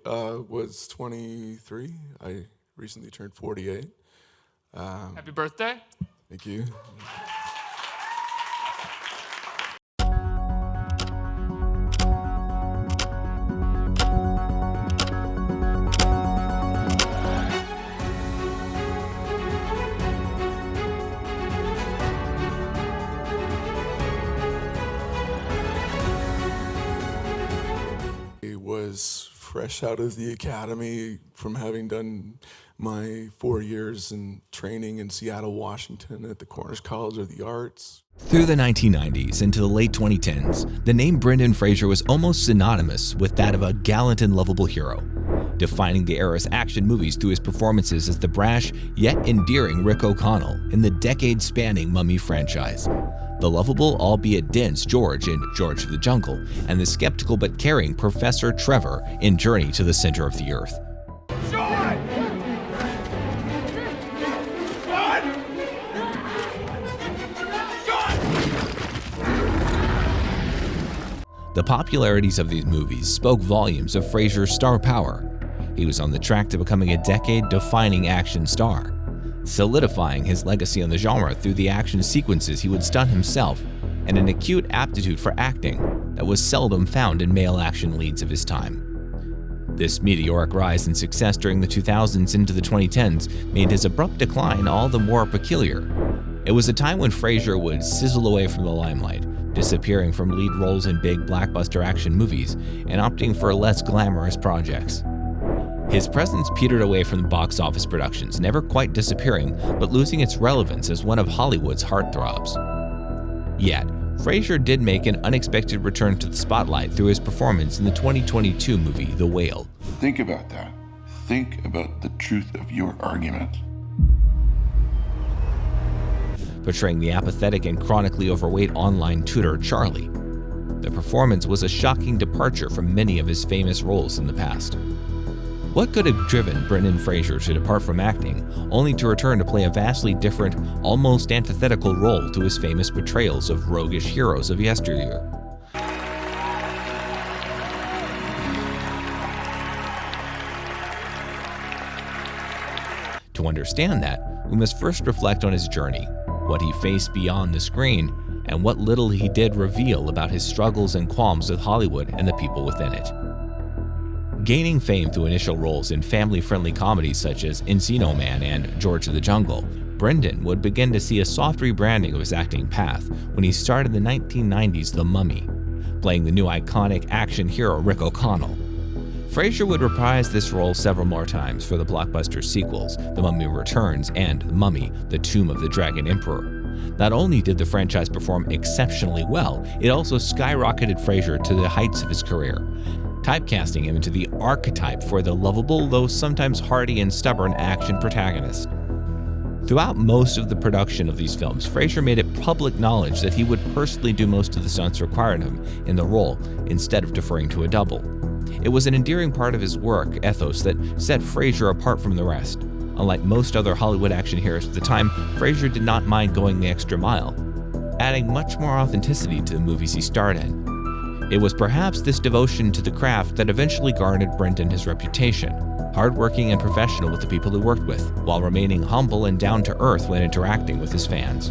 was 23. I recently turned 48. Happy birthday. Thank you. Was fresh out of the academy from having done my 4 years in training in Seattle, Washington at the Cornish College of the Arts. Through the 1990s into the late 2010s, the name Brendan Fraser was almost synonymous with that of a gallant and lovable hero, defining the era's action movies through his performances as the brash yet endearing Rick O'Connell in the decade-spanning Mummy franchise, the lovable albeit dense George in George of the Jungle, and the skeptical but caring Professor Trevor in Journey to the Center of the Earth. The popularities of these movies spoke volumes of Fraser's star power. He was on the track to becoming a decade-defining action star, solidifying his legacy on the genre through the action sequences he would stunt himself and an acute aptitude for acting that was seldom found in male action leads of his time. This meteoric rise in success during the 2000s into the 2010s made his abrupt decline all the more peculiar. It was a time when Fraser would sizzle away from the limelight, disappearing from lead roles in big blockbuster action movies and opting for less glamorous projects. His presence petered away from the box office productions, never quite disappearing, but losing its relevance as one of Hollywood's heartthrobs. Yet, Fraser did make an unexpected return to the spotlight through his performance in the 2022 movie The Whale. Think about that. Think about the truth of your argument. Portraying the apathetic and chronically overweight online tutor Charlie. The performance was a shocking departure from many of his famous roles in the past. What could have driven Brendan Fraser to depart from acting, only to return to play a vastly different, almost antithetical role to his famous portrayals of roguish heroes of yesteryear? To understand that, we must first reflect on his journey, what he faced beyond the screen, and what little he did reveal about his struggles and qualms with Hollywood and the people within it. Gaining fame through initial roles in family-friendly comedies such as Encino Man and George of the Jungle, Brendan would begin to see a soft rebranding of his acting path when he starred in the 1990s The Mummy, playing the new iconic action hero Rick O'Connell. Fraser would reprise this role several more times for the blockbuster sequels, The Mummy Returns and The Mummy, The Tomb of the Dragon Emperor. Not only did the franchise perform exceptionally well, it also skyrocketed Fraser to the heights of his career, typecasting him into the archetype for the lovable, though sometimes hardy and stubborn action protagonist. Throughout most of the production of these films, Fraser made it public knowledge that he would personally do most of the stunts required of him in the role, instead of deferring to a double. It was an endearing part of his work ethos that set Fraser apart from the rest. Unlike most other Hollywood action heroes at the time, Fraser did not mind going the extra mile, adding much more authenticity to the movies he starred in. It was perhaps this devotion to the craft that eventually garnered Brendan his reputation, hardworking and professional with the people he worked with, while remaining humble and down-to-earth when interacting with his fans.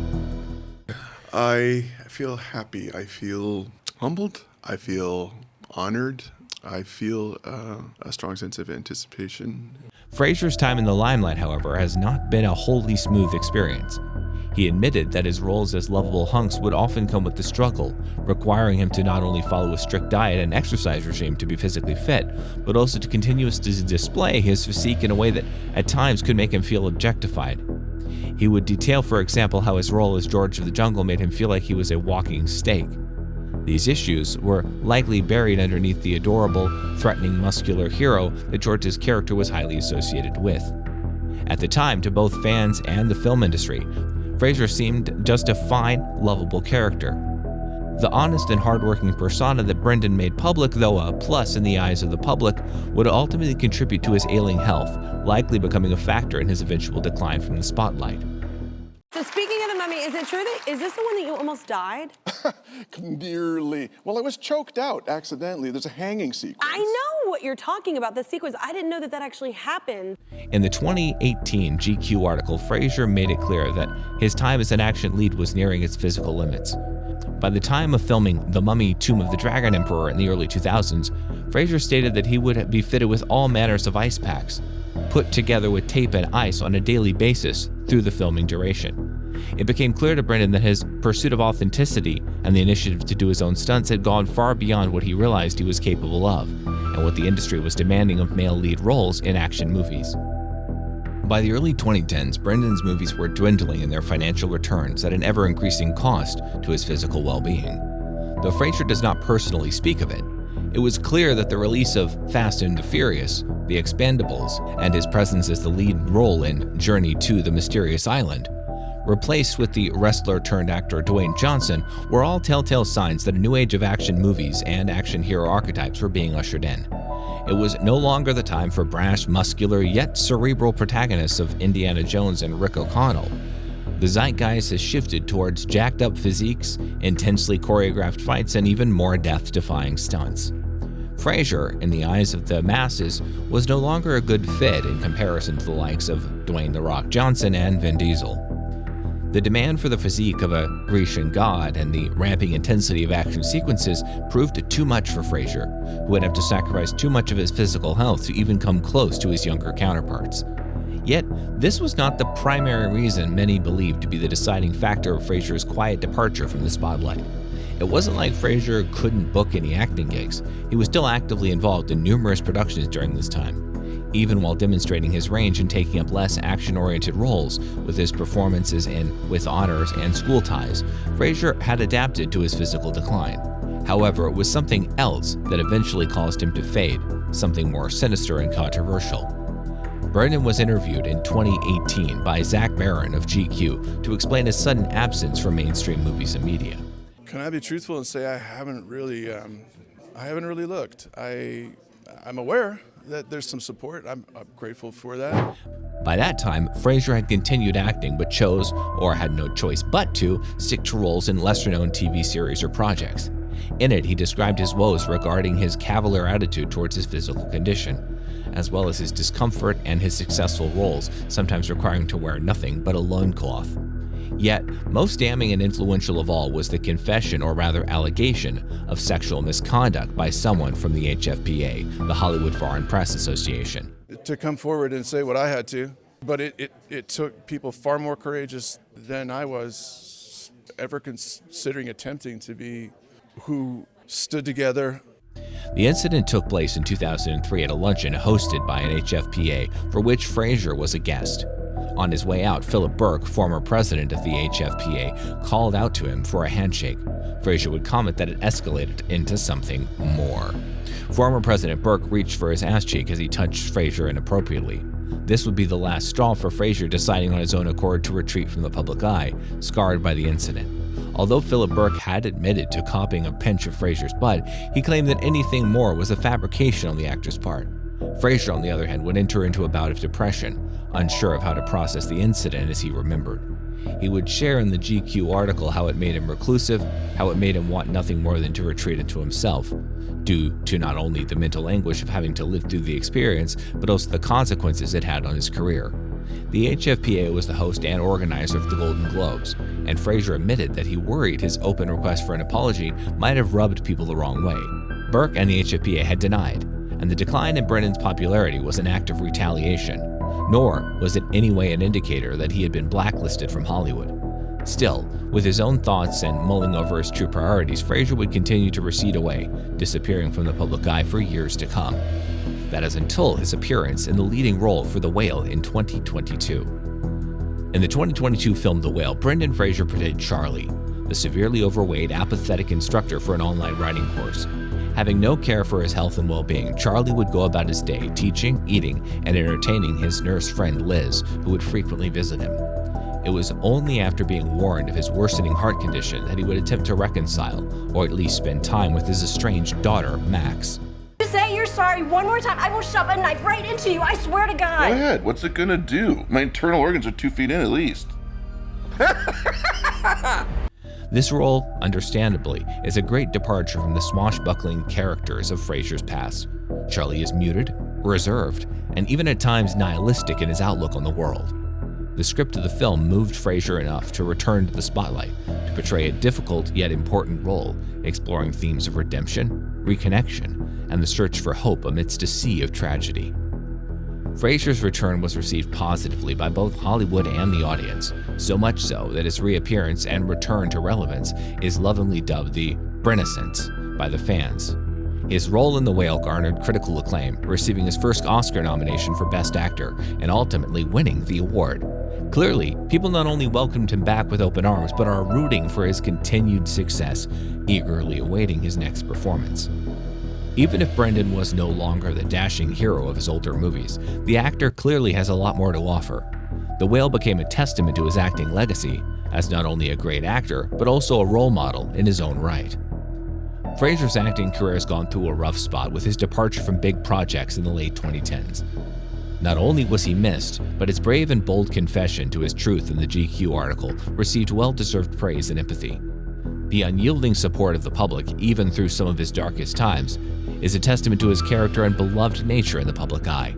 I feel happy. I feel humbled. I feel honored. I feel a strong sense of anticipation. Fraser's time in the limelight, however, has not been a wholly smooth experience. He admitted that his roles as lovable hunks would often come with the struggle, requiring him to not only follow a strict diet and exercise regime to be physically fit, but also to continuously display his physique in a way that at times could make him feel objectified. He would detail, for example, how his role as George of the Jungle made him feel like he was a walking steak. These issues were likely buried underneath the adorable, threatening, muscular hero that George's character was highly associated with. At the time, to both fans and the film industry, Fraser seemed just a fine, lovable character. The honest and hardworking persona that Brendan made public, though a plus in the eyes of the public, would ultimately contribute to his ailing health, likely becoming a factor in his eventual decline from the spotlight. So speaking of the Mummy, is it true that, is this the one that you almost died? Nearly. Well, I was choked out accidentally. There's a hanging sequence. I know, what you're talking about, the sequence. I didn't know that that actually happened. In the 2018 GQ article, Fraser made it clear that his time as an action lead was nearing its physical limits. By the time of filming The Mummy: Tomb of the Dragon Emperor in the early 2000s, Fraser stated that he would be fitted with all manners of ice packs, put together with tape and ice on a daily basis through the filming duration. It became clear to Brendan that his pursuit of authenticity and the initiative to do his own stunts had gone far beyond what he realized he was capable of, and what the industry was demanding of male lead roles in action movies. By the early 2010s, Brendan's movies were dwindling in their financial returns at an ever-increasing cost to his physical well-being. Though Fraser does not personally speak of it, it was clear that the release of Fast and the Furious, The Expendables, and his presence as the lead role in Journey to the Mysterious Island, replaced with the wrestler-turned-actor Dwayne Johnson, were all telltale signs that a new age of action movies and action hero archetypes were being ushered in. It was no longer the time for brash, muscular, yet cerebral protagonists of Indiana Jones and Rick O'Connell. The zeitgeist has shifted towards jacked-up physiques, intensely choreographed fights, and even more death-defying stunts. Fraser, in the eyes of the masses, was no longer a good fit in comparison to the likes of Dwayne "The Rock" Johnson and Vin Diesel. The demand for the physique of a Grecian god and the ramping intensity of action sequences proved too much for Fraser, who would have to sacrifice too much of his physical health to even come close to his younger counterparts. Yet, this was not the primary reason many believed to be the deciding factor of Fraser's quiet departure from the spotlight. It wasn't like Fraser couldn't book any acting gigs. He was still actively involved in numerous productions during this time. Even while demonstrating his range and taking up less action-oriented roles with his performances in With Honors and School Ties, Fraser had adapted to his physical decline. However, it was something else that eventually caused him to fade, something more sinister and controversial. Brendan was interviewed in 2018 by Zach Barron of GQ to explain his sudden absence from mainstream movies and media. Can I be truthful and say I haven't really looked. I'm aware that there's some support. I'm grateful for that. By that time, Fraser had continued acting but chose, or had no choice but to, stick to roles in lesser-known TV series or projects. In it, he described his woes regarding his cavalier attitude towards his physical condition, as well as his discomfort and his successful roles, sometimes requiring to wear nothing but a loincloth. Yet, most damning and influential of all was the confession, or rather allegation, of sexual misconduct by someone from the HFPA, the Hollywood Foreign Press Association. To come forward and say what I had to, but it took people far more courageous than I was ever considering attempting to be, who stood together. The incident took place in 2003 at a luncheon hosted by an HFPA, for which Fraser was a guest. On his way out, Philip Burke, former president of the HFPA, called out to him for a handshake. Fraser would comment that it escalated into something more. Former President Burke reached for his ass cheek as he touched Fraser inappropriately. This would be the last straw for Fraser, deciding on his own accord to retreat from the public eye, scarred by the incident. Although Philip Burke had admitted to copying a pinch of Fraser's butt, he claimed that anything more was a fabrication on the actor's part. Fraser, on the other hand, would enter into a bout of depression, unsure of how to process the incident as he remembered. He would share in the GQ article how it made him reclusive, how it made him want nothing more than to retreat into himself, due to not only the mental anguish of having to live through the experience, but also the consequences it had on his career. The HFPA was the host and organizer of the Golden Globes, and Fraser admitted that he worried his open request for an apology might have rubbed people the wrong way. Burke and the HFPA had denied, and the decline in Brendan's popularity was an act of retaliation, nor was it any way an indicator that he had been blacklisted from Hollywood. Still, with his own thoughts and mulling over his true priorities, Fraser would continue to recede away, disappearing from the public eye for years to come. That is until his appearance in the leading role for The Whale in 2022. In the 2022 film The Whale, Brendan Fraser portrayed Charlie, the severely overweight, apathetic instructor for an online writing course. Having no care for his health and well-being, Charlie would go about his day teaching, eating, and entertaining his nurse friend Liz, who would frequently visit him. It was only after being warned of his worsening heart condition that he would attempt to reconcile, or at least spend time with his estranged daughter, Max. Say you're sorry one more time, I will shove a knife right into you, I swear to God. Go ahead, what's it gonna do? My internal organs are 2 feet in at least. This role, understandably, is a great departure from the swashbuckling characters of Fraser's past. Charlie is muted, reserved, and even at times nihilistic in his outlook on the world. The script of the film moved Fraser enough to return to the spotlight to portray a difficult yet important role, exploring themes of redemption, reconnection, and the search for hope amidst a sea of tragedy. Fraser's return was received positively by both Hollywood and the audience, so much so that his reappearance and return to relevance is lovingly dubbed the Renaissance by the fans. His role in The Whale garnered critical acclaim, receiving his first Oscar nomination for Best Actor and ultimately winning the award. Clearly, people not only welcomed him back with open arms, but are rooting for his continued success, eagerly awaiting his next performance. Even if Brendan was no longer the dashing hero of his older movies, the actor clearly has a lot more to offer. The Whale became a testament to his acting legacy, as not only a great actor, but also a role model in his own right. Fraser's acting career has gone through a rough spot with his departure from big projects in the late 2010s. Not only was he missed, but his brave and bold confession to his truth in the GQ article received well-deserved praise and empathy. The unyielding support of the public, even through some of his darkest times, is a testament to his character and beloved nature in the public eye.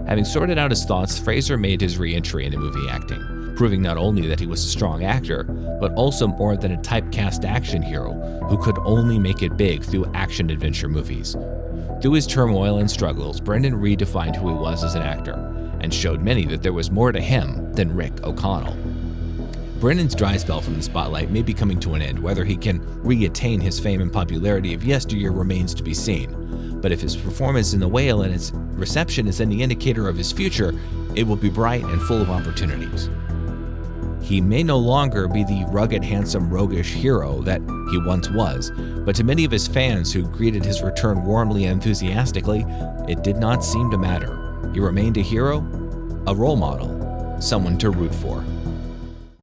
Having sorted out his thoughts, Fraser made his re-entry into movie acting, proving not only that he was a strong actor, but also more than a typecast action hero who could only make it big through action-adventure movies. Through his turmoil and struggles, Brendan redefined who he was as an actor and showed many that there was more to him than Rick O'Connell. Brendan's dry spell from the spotlight may be coming to an end. Whether he can re-attain his fame and popularity of yesteryear remains to be seen. But if his performance in The Whale and its reception is any indicator of his future, it will be bright and full of opportunities. He may no longer be the rugged, handsome, roguish hero that he once was, but to many of his fans who greeted his return warmly and enthusiastically, it did not seem to matter. He remained a hero, a role model, someone to root for.